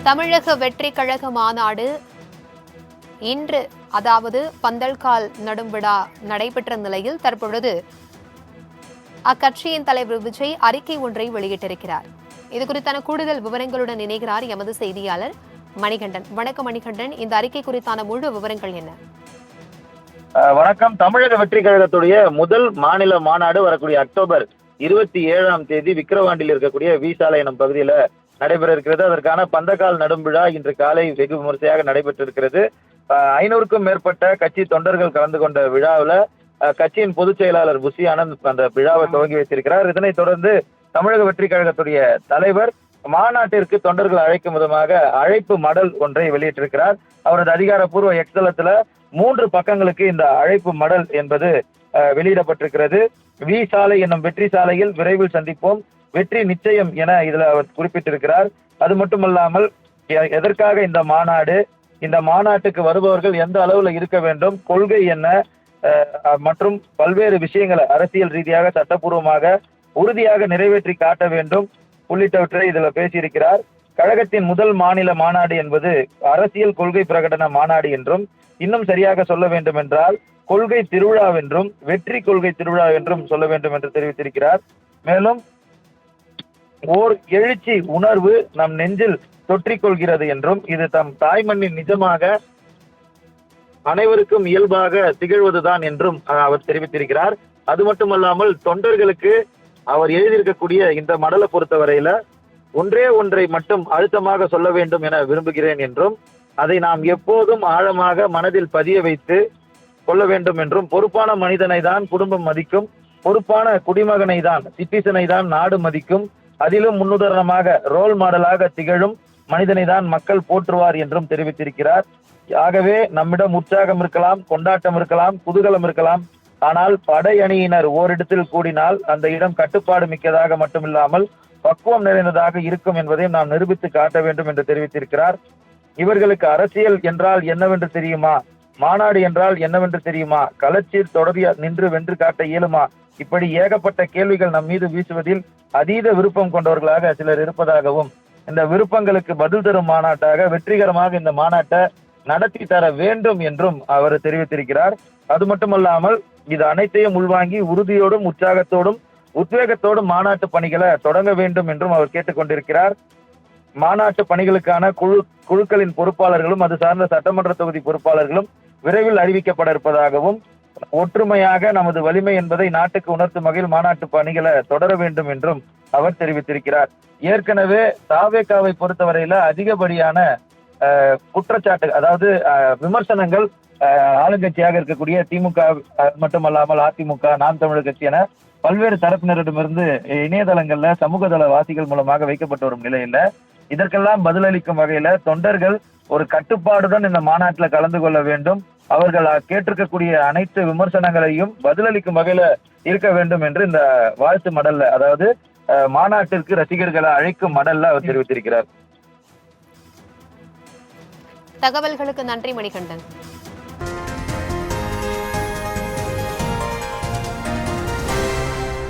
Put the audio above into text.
தமிழக வெற்றி கழக மாநாடு இன்று அதாவது பந்தல்கால் நடும் விழா நடைபெற்ற நிலையில் தற்பொழுது அக்கட்சியின் தலைவர் விஜய் அறிக்கை ஒன்றை வெளியிட்டிருக்கிறார். இதுகுறித்தான கூடுதல் விவரங்களுடன் இணைகிறார் எமது செய்தியாளர் மணிகண்டன். வணக்கம் மணிகண்டன், இந்த அறிக்கை குறித்தான முழு விவரங்கள் என்ன? வணக்கம். தமிழக வெற்றி கழகத்துடைய முதல் மாநில மாநாடு வரக்கூடிய அக்டோபர் 27ஆம் தேதி விக்கிரவாண்டியில் இருக்கக்கூடிய வீசாலை எனும் பகுதியில நடைபெற இருக்கிறது. அதற்கான பந்தக்கால் நடும் விழா இன்று காலை வெகு விமர்சையாக நடைபெற்றிருக்கிறது. 500க்கும் மேற்பட்ட கட்சி தொண்டர்கள் கலந்து கொண்ட விழாவில் கட்சியின் பொதுச் செயலாளர் புஷி ஆனந்த் அந்த விழாவை துவங்கி வைத்திருக்கிறார். இதனைத் தொடர்ந்து தமிழக வெற்றி கழகத்துடைய தலைவர் மாநாட்டிற்கு தொண்டர்கள் அழைக்கும் விதமாக அழைப்பு மடல் ஒன்றை வெளியிட்டிருக்கிறார். அவரது அதிகாரப்பூர்வ எக்ஸ் தளத்துல 3 பக்கங்களுக்கு இந்த அழைப்பு மடல் என்பது வெளியிடப்பட்டிருக்கிறது. வி சாலை என்னும் வெற்றி சாலையில் விரைவில் சந்திப்போம், வெற்றி நிச்சயம் என இதுல அவர் குறிப்பிட்டிருக்கிறார். அது மட்டுமல்லாமல் எதற்காக இந்த மாநாடு, இந்த மாநாட்டுக்கு வருபவர்கள் எந்த அளவுல இருக்க வேண்டும், கொள்கை என்ன மற்றும் பல்வேறு விஷயங்களை அரசியல் ரீதியாக சட்டப்பூர்வமாக உறுதியாக நிறைவேற்றி காட்ட வேண்டும் உள்ளிட்டவற்றை இதுல பேசியிருக்கிறார். கழகத்தின் முதல் மாநில மாநாடு என்பது அரசியல் கொள்கை பிரகடன மாநாடு என்றும், இன்னும் சரியாக சொல்ல வேண்டும் என்றால் கொள்கை திருவிழாவென்றும் வெற்றி கொள்கை திருவிழா என்றும் சொல்ல வேண்டும் என்று தெரிவித்திருக்கிறார். மேலும் ஓர் எழுச்சி உணர்வு நம் நெஞ்சில் தொற்றிக் கொள்கிறது என்றும், இது தம் தாய்மண்ணின் நிஜமாக அனைவருக்கும் இயல்பாக திகழ்வதுதான் என்றும் அவர் தெரிவித்திருக்கிறார். அது மட்டுமல்லாமல் தொண்டர்களுக்கு அவர் எழுதியிருக்கக்கூடிய இந்த மடலை பொறுத்தவரையில ஒன்றே ஒன்றை மட்டும் அழுத்தமாக சொல்ல வேண்டும் என விரும்புகிறேன் என்றும், அதை நாம் எப்போதும் ஆழமாக மனதில் பதிய வைத்து கொள்ள வேண்டும் என்றும், பொறுப்பான மனிதனை தான் குடும்பம் மதிக்கும், பொறுப்பான குடிமகனை தான் சிட்டிசனை தான் நாடு மதிக்கும், அதிலும் முன்னுதாரணமாக ரோல் மாடலாக திகழும் மனிதனை தான் மக்கள் போற்றுவார் என்றும் தெரிவித்திருக்கிறார். ஆகவே நம்மிடம் உற்சாகம் இருக்கலாம், கொண்டாட்டம் இருக்கலாம், குதூகலம் இருக்கலாம், ஆனால் படை அணியினர் ஓரிடத்தில் கூடினால் அந்த இடம் கட்டுப்பாடு மிக்கதாக மட்டுமில்லாமல் பக்குவம் நிறைந்ததாக இருக்கும் என்பதையும் நாம் நிரூபித்து காட்ட வேண்டும் என்று தெரிவித்திருக்கிறார். இவர்களுக்கு அரசியல் என்றால் என்னவென்று தெரியுமா, மாநாடு என்றால் என்னவென்று தெரியுமா, களத்தில் தொடர்ந்து நின்று வென்று காட்ட இயலுமா, இப்படி ஏகப்பட்ட கேள்விகள் நம் மீது வீசுவதில் அதீத விருப்பம் கொண்டவர்களாக சிலர் இருப்பதாகவும், இந்த விருப்பங்களுக்கு பதில் தரும் மாநாட்டாக வெற்றிகரமாக இந்த மாநாட்டை நடத்தி தர வேண்டும் என்றும் அவர் தெரிவித்திருக்கிறார். அது மட்டுமல்லாமல் இது அனைத்தையும் உள்வாங்கி உறுதியோடும் உற்சாகத்தோடும் உத்வேகத்தோடும் மாநாட்டு பணிகளை தொடங்க வேண்டும் என்றும் அவர் கேட்டுக்கொண்டிருக்கிறார். மாநாட்டு பணிகளுக்கான குழுக்களின் பொறுப்பாளர்களும் அது சார்ந்த சட்டமன்ற தொகுதி பொறுப்பாளர்களும் விரைவில் அறிவிக்கப்பட இருப்பதாகவும், ஒற்றுமையாக நமது வலிமை என்பதை நாட்டுக்கு உணர்த்தும் வகையில் மாநாட்டு பணிகளை தொடர வேண்டும் என்றும் அவர் தெரிவித்திருக்கிறார். ஏற்கனவே தாவேகாவை பொறுத்தவரையில அதிகப்படியான குற்றச்சாட்டு, அதாவது விமர்சனங்கள் ஆளுங்கட்சியாக இருக்கக்கூடிய திமுக மட்டுமல்லாமல் அதிமுக, நாம் தமிழர் கட்சி என பல்வேறு தரப்பினரிடமிருந்து இணையதளங்கள்ல சமூக தள வாசிகள் மூலமாக வைக்கப்பட்டு வரும் நிலையில இதற்கெல்லாம் பதிலளிக்கும் வகையில தொண்டர்கள் ஒரு கட்டுப்பாடுடன் இந்த மாநாட்டில் கலந்து கொள்ள வேண்டும், அவர்கள் கேட்டிருக்கக்கூடிய அனைத்து விமர்சனங்களையும் பதிலளிக்கும் வகையில இருக்க வேண்டும் என்று இந்த வாழ்த்து மடல்ல, அதாவது மாநாட்டிற்கு ரசிகர்களை அழைக்கும் மடல்ல அவர் தெரிவித்திருக்கிறார். தகவல்களுக்கு நன்றி மணிகண்டன்.